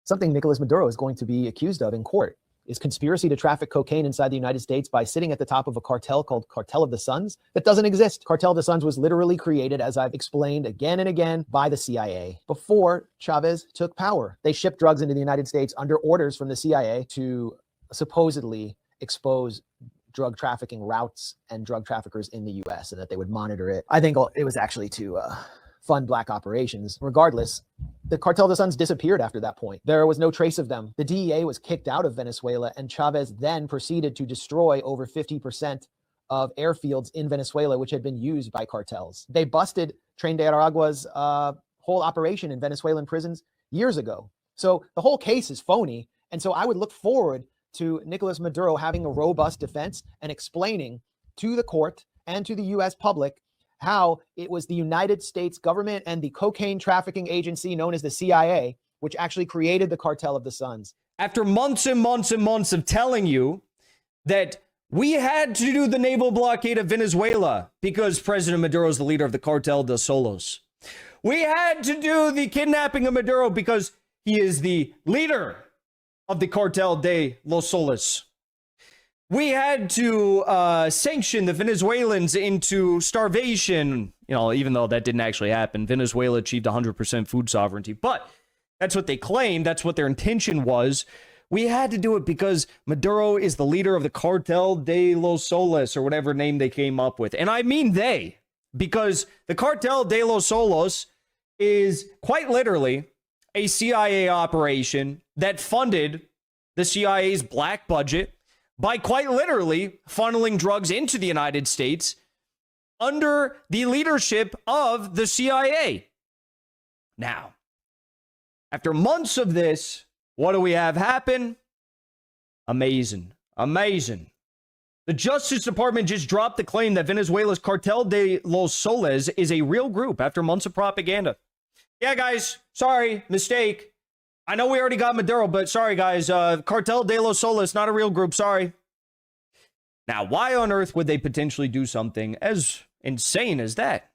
Something Nicolas Maduro is going to be accused of in court is conspiracy to traffic cocaine inside the United States by sitting at the top of a cartel called Cartel of the Suns that doesn't exist. Cartel of the Suns was literally created, as I've explained again and again, by the CIA before Chavez took power. They shipped drugs into the United States under orders from the CIA to supposedly expose drug trafficking routes and drug traffickers in the US, and that they would monitor it. I think it was actually to fund black operations. Regardless, the Cartel of the Suns disappeared after that point. There was no trace of them. The DEA was kicked out of Venezuela, and Chavez then proceeded to destroy over 50% of airfields in Venezuela, which had been used by cartels. They busted Tren de Aragua's whole operation in Venezuelan prisons years ago. So the whole case is phony. And so I would look forward to Nicolas Maduro having a robust defense and explaining to the court and to the US public how it was the United States government and the cocaine trafficking agency known as the CIA, which actually created the Cartel of the Suns. After months and months and months of telling you that we had to do the naval blockade of Venezuela because President Maduro is the leader of the Cartel de Solos. We had to do the kidnapping of Maduro because he is the leader of the Cartel de los Solos. We had to sanction the Venezuelans into starvation, even though that didn't actually happen. Venezuela achieved 100% food sovereignty, but that's what they claimed. That's what their intention was. We had to do it because Maduro is the leader of the Cartel de los Solos, or whatever name they came up with. And I mean they, because the Cartel de los Solos is quite literally a CIA operation that funded the CIA's black budget by quite literally funneling drugs into the United States under the leadership of the CIA. Now, after months of this, what do we have happen? Amazing. Amazing. The Justice Department just dropped the claim that Venezuela's Cartel de los Soles is a real group after months of propaganda. Yeah, guys, sorry, mistake. I know we already got Maduro, but sorry, guys. Cartel de los Soles, not a real group. Sorry. Now, why on earth would they potentially do something as insane as that?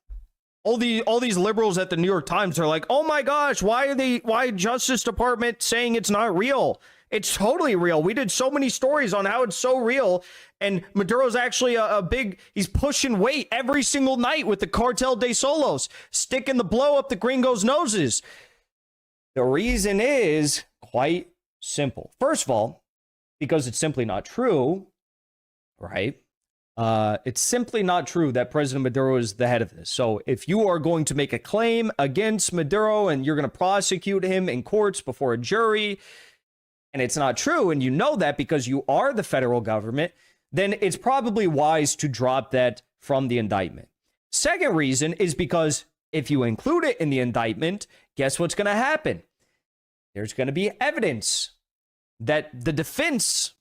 All these liberals at the New York Times are like, oh my gosh, why Justice Department saying it's not real? It's totally real. We did so many stories on how it's so real. And Maduro's actually he's pushing weight every single night with the Cartel de Solos, sticking the blow up the gringos' noses. The reason is quite simple. First of all, because it's simply not true, right? It's simply not true that President Maduro is the head of this. So if you are going to make a claim against Maduro and you're going to prosecute him in courts before a jury, and it's not true, and you know that because you are the federal government, then it's probably wise to drop that from the indictment. Second reason is because if you include it in the indictment, guess what's going to happen? There's going to be evidence that the defense,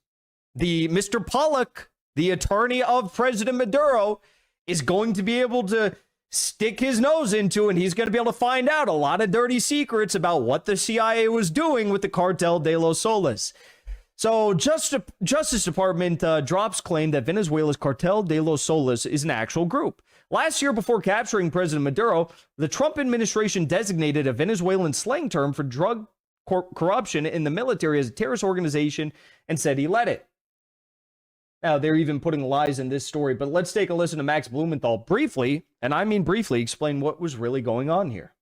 the Mr. Pollock, the attorney of President Maduro, is going to be able to stick his nose into, and he's going to be able to find out a lot of dirty secrets about what the CIA was doing with the Cartel de los Soles. So Justice Department drops claim that Venezuela's Cartel de los Soles is an actual group. Last year, before capturing President Maduro, the Trump administration designated a Venezuelan slang term for drug corruption in the military as a terrorist organization and said he led it. Now, they're even putting lies in this story, but let's take a listen to Max Blumenthal briefly, and I mean briefly, explain what was really going on here.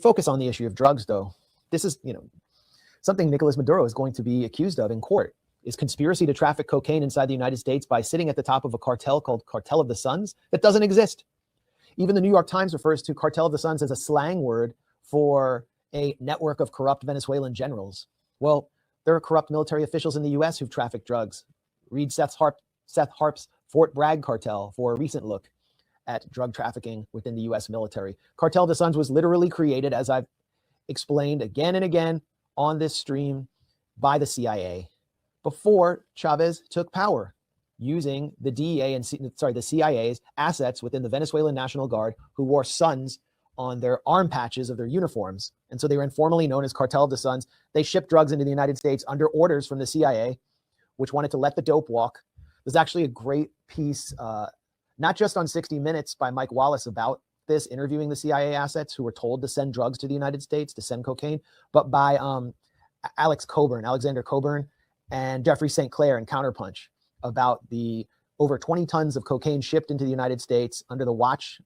Focus on the issue of drugs, though. This is, something Nicolas Maduro is going to be accused of in court is conspiracy to traffic cocaine inside the United States by sitting at the top of a cartel called Cartel of the Suns that doesn't exist. Even the New York Times refers to Cartel of the Suns as a slang word for a network of corrupt Venezuelan generals. Well, there are corrupt military officials in the US who've trafficked drugs. Read Seth Harp's Fort Bragg cartel for a recent look at drug trafficking within the US military. Cartel of the Suns was literally created, as I've explained again and again on this stream, by the CIA before Chavez took power, using the DEA and the CIA's assets within the Venezuelan National Guard, who wore suns on their arm patches of their uniforms. And so they were informally known as Cartel of the Suns. They shipped drugs into the United States under orders from the CIA, which wanted to let the dope walk. There's actually a great piece, not just on 60 Minutes by Mike Wallace about this, interviewing the CIA assets who were told to send drugs to the United States, to send cocaine, but by Alexander Coburn, and Jeffrey St. Clair in Counterpunch about the over 20 tons of cocaine shipped into the United States under the watch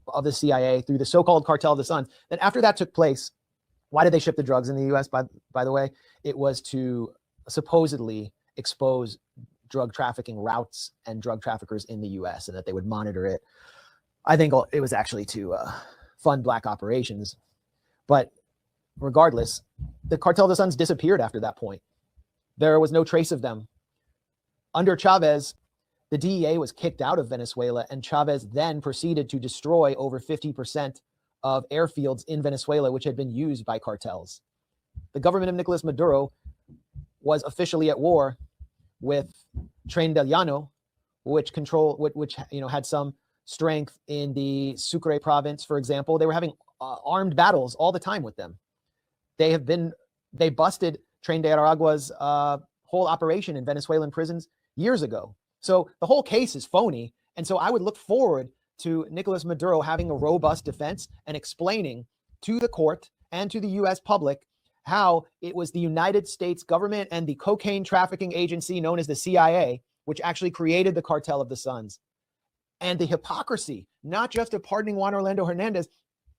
of the CIA through the so-called Cartel of the Suns. Then after that took place, why did they ship the drugs in the U.S., by the way? It was to supposedly expose drug trafficking routes and drug traffickers in the U.S. and that they would monitor it. I think it was actually to fund black operations. But regardless, the Cartel of the Suns disappeared after that point. There was no trace of them. Under Chavez, the DEA was kicked out of Venezuela, and Chavez then proceeded to destroy over 50% of airfields in Venezuela, which had been used by cartels. The government of Nicolas Maduro was officially at war with Tren del Llano, which had some strength in the Sucre province, for example. They were having armed battles all the time with them. They busted Tren de Aragua's whole operation in Venezuelan prisons years ago. So the whole case is phony. And so I would look forward to Nicolas Maduro having a robust defense and explaining to the court and to the US public how it was the United States government and the cocaine trafficking agency known as the CIA, which actually created the Cartel of the Suns. And the hypocrisy, not just of pardoning Juan Orlando Hernandez,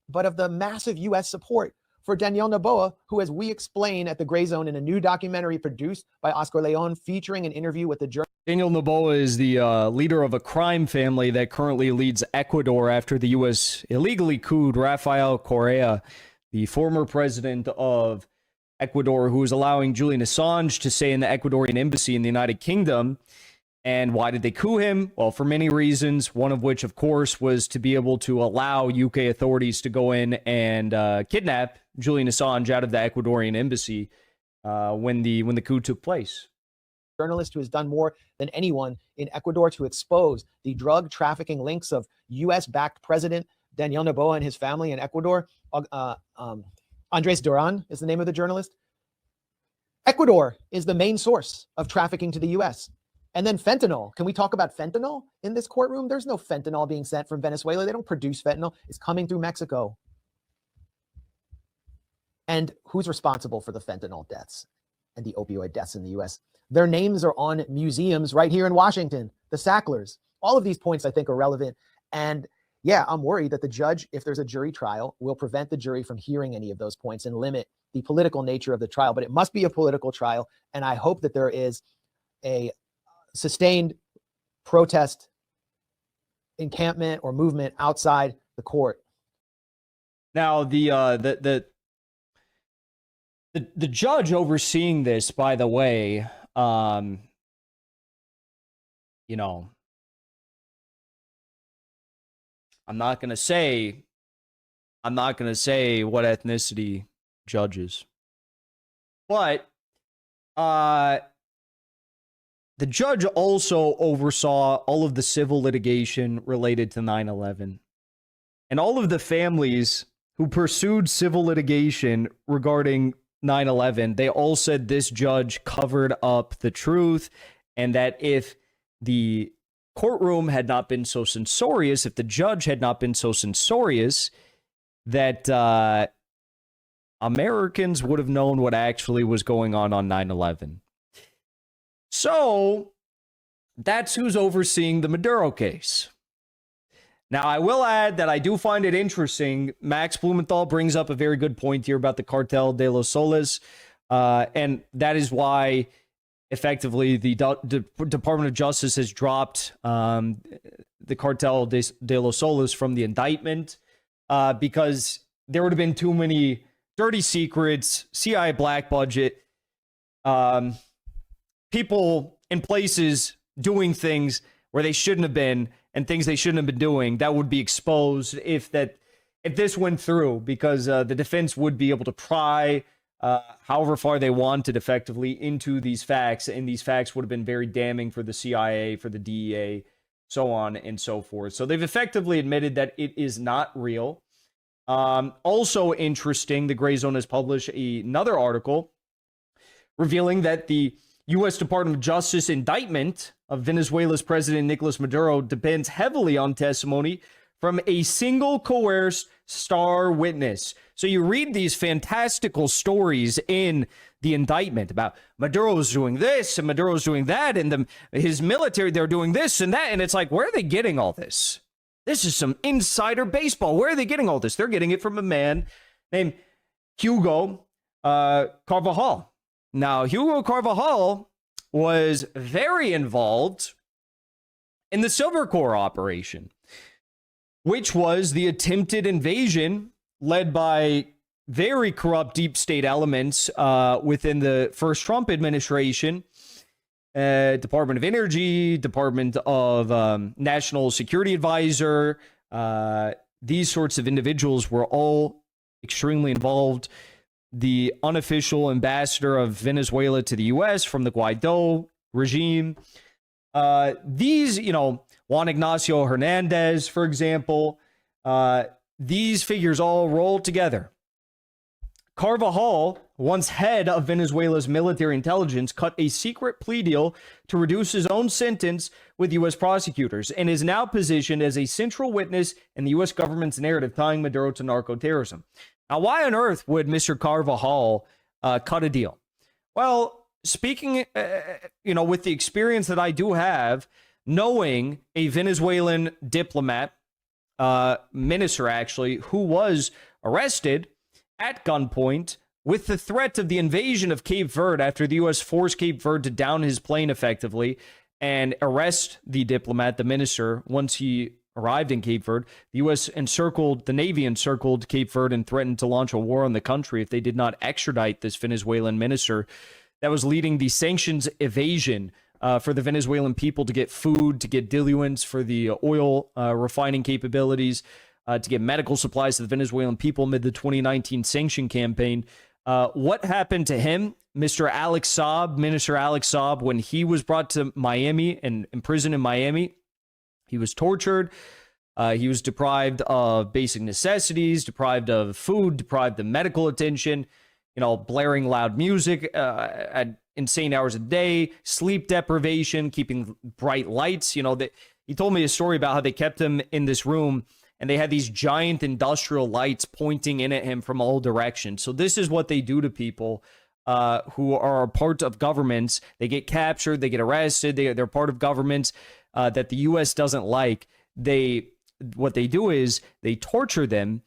but of the massive US support for Daniel Noboa, who, as we explain at the Gray Zone in a new documentary produced by Oscar Leon, featuring an interview with the journalist. Daniel Noboa is the leader of a crime family that currently leads Ecuador after the U.S. illegally couped Rafael Correa, the former president of Ecuador, who is allowing Julian Assange to stay in the Ecuadorian embassy in the United Kingdom. And why did they coup him? Well, for many reasons, one of which, of course, was to be able to allow UK authorities to go in and kidnap Julian Assange out of the Ecuadorian embassy when the coup took place. Journalist who has done more than anyone in Ecuador to expose the drug trafficking links of U.S.-backed President Daniel Noboa and his family in Ecuador. Andres Duran is the name of the journalist. Ecuador is the main source of trafficking to the U.S. And then fentanyl. Can we talk about fentanyl in this courtroom? There's no fentanyl being sent from Venezuela. They don't produce fentanyl. It's coming through Mexico. And who's responsible for the fentanyl deaths and the opioid deaths in the U.S.? Their names are on museums right here in Washington, the Sacklers. All of these points, I think, are relevant. And yeah, I'm worried that the judge, if there's a jury trial, will prevent the jury from hearing any of those points and limit the political nature of the trial. But it must be a political trial. And I hope that there is a sustained protest, encampment, or movement outside the court. Now, the judge overseeing this, by the way, you know, I'm not gonna say what ethnicity judges, but the judge also oversaw all of the civil litigation related to 9/11, and all of the families who pursued civil litigation regarding 9/11, they all said this judge covered up the truth, and that if the courtroom had not been so censorious, if the judge had not been so censorious, that Americans would have known what actually was going on 9/11. So that's who's overseeing the Maduro case. Now, I will add that I do find it interesting. Max Blumenthal brings up a very good point here about the Cartel de los Soles. And that is why, effectively, the Department of Justice has dropped the Cartel de los Soles from the indictment because there would have been too many dirty secrets, CIA black budget, people in places doing things where they shouldn't have been, and things they shouldn't have been doing that would be exposed if this went through, because the defense would be able to pry however far they wanted effectively into these facts, and these facts would have been very damning for the CIA, for the DEA, so on and so forth. So they've effectively admitted that it is not real. Also interesting, the Gray Zone has published another article revealing that the U.S. Department of Justice indictment of Venezuela's President Nicolas Maduro depends heavily on testimony from a single coerced star witness. So you read these fantastical stories in the indictment about Maduro's doing this and Maduro's doing that, and his military, they're doing this and that. And it's like, where are they getting all this? This is some insider baseball. Where are they getting all this? They're getting it from a man named Hugo Carvajal. Now, Hugo Carvajal was very involved in the Silver Corps operation, which was the attempted invasion led by very corrupt deep state elements within the first Trump administration, Department of Energy, Department of National Security Advisor. These sorts of individuals were all extremely involved. The unofficial ambassador of Venezuela to the U.S. from the Guaido regime. These, Juan Ignacio Hernandez, for example, these figures all roll together. Carvajal, once head of Venezuela's military intelligence, cut a secret plea deal to reduce his own sentence with U.S. prosecutors and is now positioned as a central witness in the U.S. government's narrative tying Maduro to narco-terrorism. Now, why on earth would Mr. Carvajal cut a deal? Well, speaking, with the experience that I do have, knowing a Venezuelan diplomat, minister actually, who was arrested at gunpoint with the threat of the invasion of Cape Verde after the U.S. forced Cape Verde to down his plane effectively and arrest the diplomat, the minister, once he arrived in Cape Verde. The Navy encircled Cape Verde and threatened to launch a war on the country if they did not extradite this Venezuelan minister that was leading the sanctions evasion for the Venezuelan people to get food, to get diluents for the oil refining capabilities, to get medical supplies to the Venezuelan people amid the 2019 sanction campaign. What happened to him, Minister Alex Saab, when he was brought to Miami and imprisoned in Miami? He was tortured. He was deprived of basic necessities, deprived of food, deprived of medical attention, blaring loud music at insane hours a day, sleep deprivation, keeping bright lights. He told me a story about how they kept him in this room and they had these giant industrial lights pointing in at him from all directions. So this is what they do to people who are a part of governments. They get captured, they get arrested, they're part of governments that the U.S. doesn't like. What they do is they torture them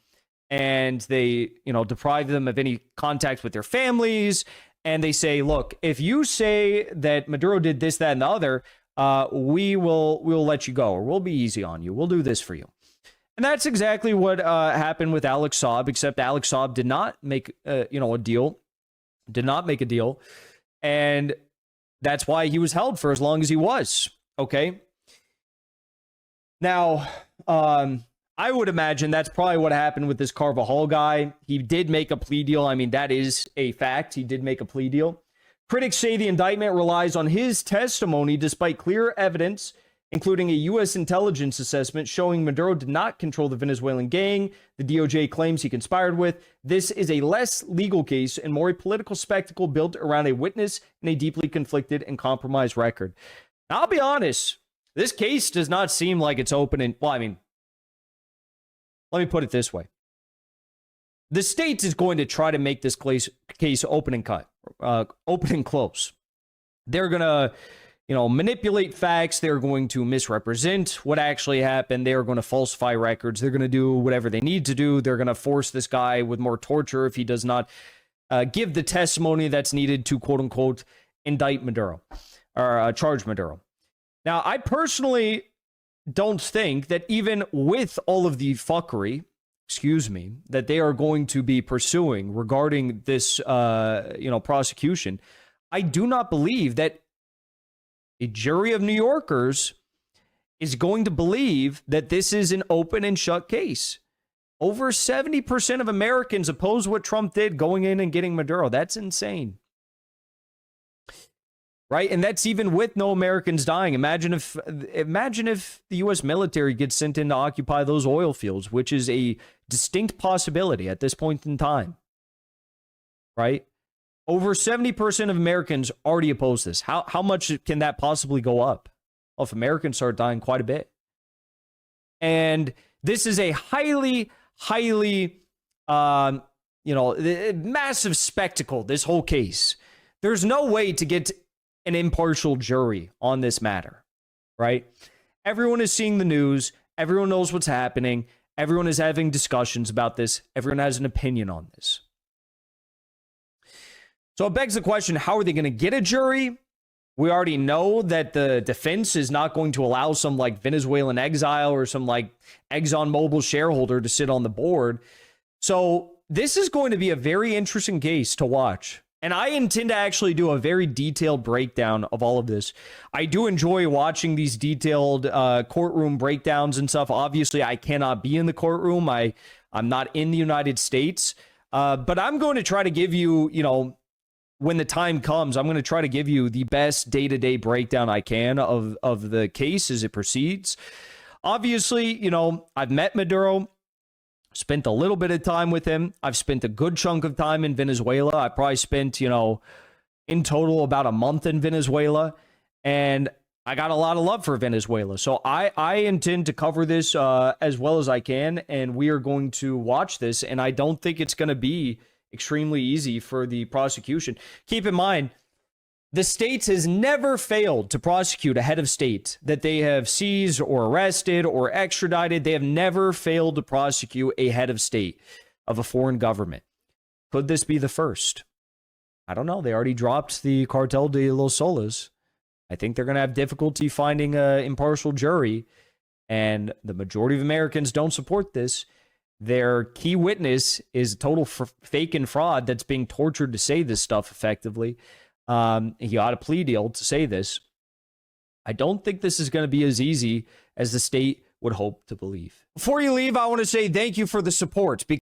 and they, deprive them of any contact with their families. And they say, look, if you say that Maduro did this, that, and the other, we'll let you go, or we'll be easy on you. We'll do this for you. And that's exactly what happened with Alex Saab, except Alex Saab did not make a deal, and that's why he was held for as long as he was. Okay. Now, I would imagine that's probably what happened with this Carvajal guy. He did make a plea deal. I mean, that is a fact. He did make a plea deal. Critics say the indictment relies on his testimony despite clear evidence, including a U.S. intelligence assessment showing Maduro did not control the Venezuelan gang the DOJ claims he conspired with. This is a less legal case and more a political spectacle built around a witness and a deeply conflicted and compromised record. Now, I'll be honest, this case does not seem like it's open and, let me put it this way. The state is going to try to make this case open and close. They're going to, manipulate facts. They're going to misrepresent what actually happened. They're going to falsify records. They're going to do whatever they need to do. They're going to force this guy with more torture if he does not give the testimony that's needed to, quote unquote, indict Maduro or charge Maduro. Now, I personally don't think that even with all of the fuckery, that they are going to be pursuing regarding this, prosecution, I do not believe that a jury of New Yorkers is going to believe that this is an open and shut case. Over 70% of Americans oppose what Trump did going in and getting Maduro. That's insane. Right? And that's even with no Americans dying. Imagine if the U.S. military gets sent in to occupy those oil fields, which is a distinct possibility at this point in time. Right? Over 70% of Americans already oppose this. How much can that possibly go up? Well, if Americans start dying, quite a bit. And this is a highly, highly, massive spectacle, this whole case. There's no way to get an impartial jury on this matter, right? Everyone is seeing the news. Everyone knows what's happening. Everyone is having discussions about this. Everyone has an opinion on this. So it begs the question, how are they going to get a jury? We already know that the defense is not going to allow some like Venezuelan exile or some like ExxonMobil shareholder to sit on the board. So this is going to be a very interesting case to watch. And I intend to actually do a very detailed breakdown of all of this. I do enjoy watching these detailed courtroom breakdowns and stuff. Obviously, I cannot be in the courtroom. I'm not in the United States. But I'm going to try to give you, when the time comes, I'm going to try to give you the best day-to-day breakdown I can of the case as it proceeds. Obviously, I've met Maduro, spent a little bit of time with him. I've spent a good chunk of time in Venezuela. I probably spent, in total about a month in Venezuela. And I got a lot of love for Venezuela. So I intend to cover this as well as I can. And we are going to watch this. And I don't think it's going to be extremely easy for the prosecution. Keep in mind, the States has never failed to prosecute a head of state that they have seized or arrested or extradited. They have never failed to prosecute a head of state of a foreign government. Could this be the first? I don't know. They already dropped the Cartel de los Solos. I think they're going to have difficulty finding an impartial jury, and the majority of Americans don't support this. Their key witness is a total fake and fraud that's being tortured to say this stuff effectively. He got a plea deal to say this. I don't think this is going to be as easy as the state would hope to believe. Before you leave, I want to say thank you for the support.